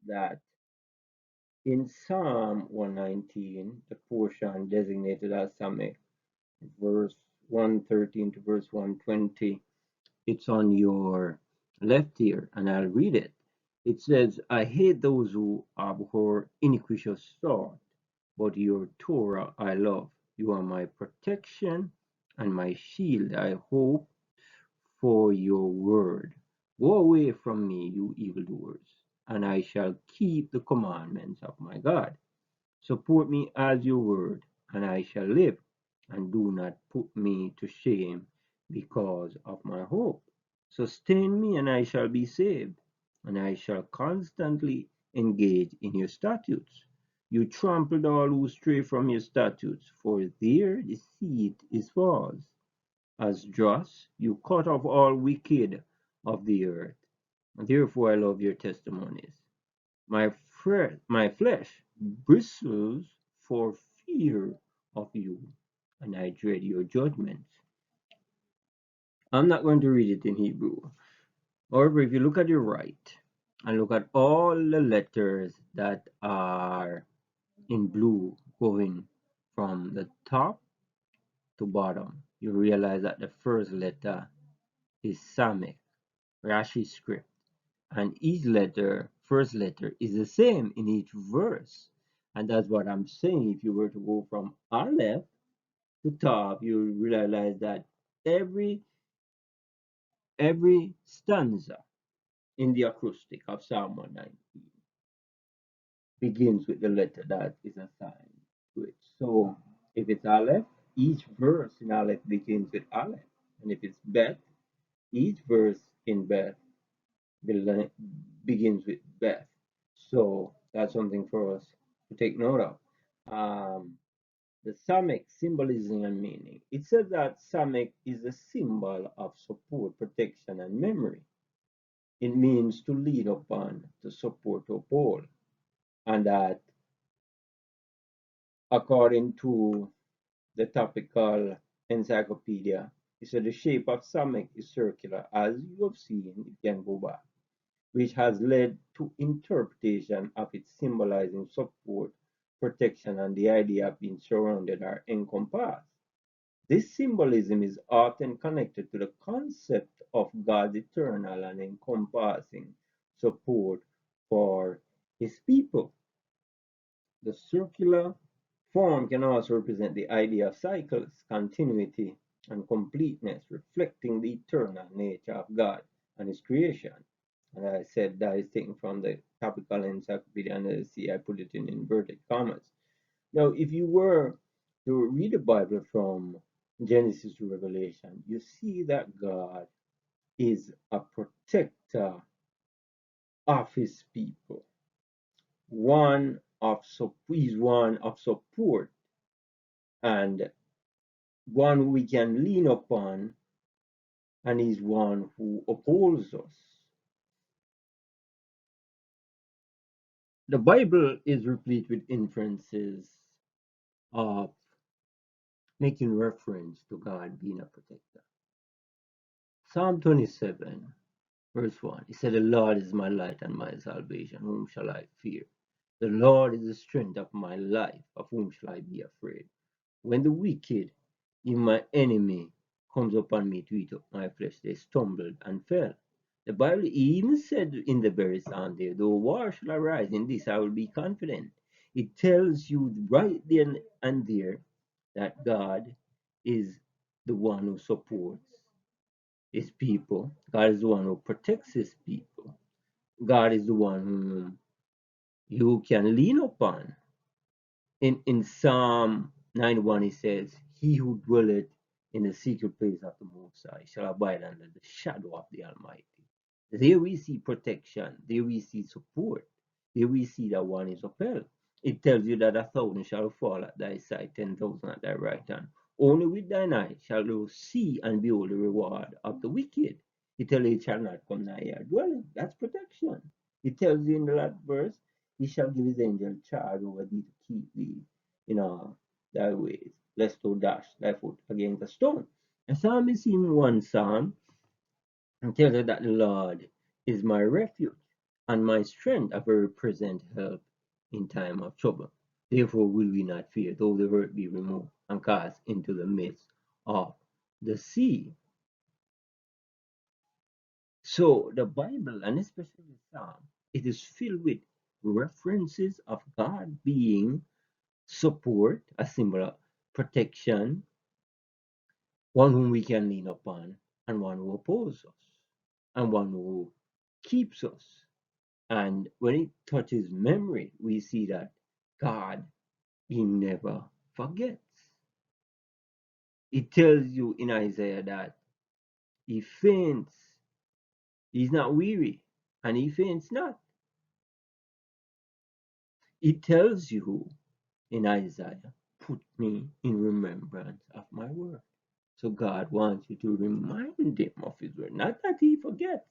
that in Psalm 119, the portion designated as Samekh, verse 113 to verse 120, it's on your left ear, and I'll read it. It says, I hate those who abhor iniquitous thought, but your Torah I love. You are my protection and my shield. I hope for your word. Go away from me, you evildoers, and I shall keep the commandments of my God. Support me as your word, and I shall live, and do not put me to shame because of my hope. Sustain me, and I shall be saved, and I shall constantly engage in your statutes. You trampled all who stray from your statutes, for their deceit is false. As dross, you cut off all wicked of the earth. Therefore I love your testimonies. My flesh bristles for fear of you, and I dread your judgments. I'm not going to read it in Hebrew. However, if you look at your right and look at all the letters that are in blue going from the top to bottom, you realize that the first letter is Samekh, Rashi's script. And each letter, first letter, is the same in each verse. And that's what I'm saying. If you were to go from Aleph to top, you realize that every stanza in the acrostic of Psalm 119 begins with the letter that is assigned to it. So if it's Aleph, each verse in Aleph begins with Aleph. And if it's Bet, each verse in Bet begins with Beth. So that's something for us to take note of. The Samekh symbolism and meaning. It says that Samekh is a symbol of support, protection, and memory. It means to lean upon, to support, to uphold. And that, according to the topical encyclopedia, it said the shape of Samekh is circular. As you have seen, it can go back, which has led to interpretation of it symbolizing support, protection, and the idea of being surrounded or encompassed. This symbolism is often connected to the concept of God's eternal and encompassing support for his people. The circular form can also represent the idea of cycles, continuity, and completeness, reflecting the eternal nature of God and his creation. And I said that is taken from the topical encyclopedia, and see I put it in inverted commas. Now, if you were to read the Bible from Genesis to Revelation, you see that God is a protector of his people. He's one of support, and one we can lean upon, and he's one who upholds us. The Bible is replete with inferences of making reference to God being a protector. Psalm 27, verse 1, it said, the Lord is my light and my salvation, whom shall I fear? The Lord is the strength of my life, of whom shall I be afraid? When the wicked, even my enemy, comes upon me to eat up my flesh, they stumbled and fell. The Bible even said in the very psalm there, though war shall arise, in this I will be confident. It tells you right then and there that God is the one who supports his people. God is the one who protects his people. God is the one whom you can lean upon. In Psalm 91, it says, he who dwelleth in the secret place of the Most High shall abide under the shadow of the Almighty. There we see protection. There we see support. There we see that one is upheld. It tells you that 1,000 shall fall at thy side, 10,000 at thy right hand. Only with thine eye shall thou see and behold the reward of the wicked. It tells you it shall not come nigh your dwelling. That's protection. It tells you in the last verse, he shall give his angel charge over thee to keep thee in all thy ways, lest thou dash thy foot against a stone. A psalmist in one psalm and tells you that the Lord is my refuge. and my strength a very present help in time of trouble. Therefore will we not fear, though the earth be removed and cast into the midst of the sea. So the Bible, and especially Psalm, it is filled with references of God being support, a symbol of protection, one whom we can lean upon, and one who opposes us, and one who keeps us. And when it touches memory, we see that God, He never forgets. It tells you in Isaiah that He faints, He's not weary, and He faints not. It tells you in Isaiah, put me in remembrance of my word. So God wants you to remind Him of His word, not that He forgets.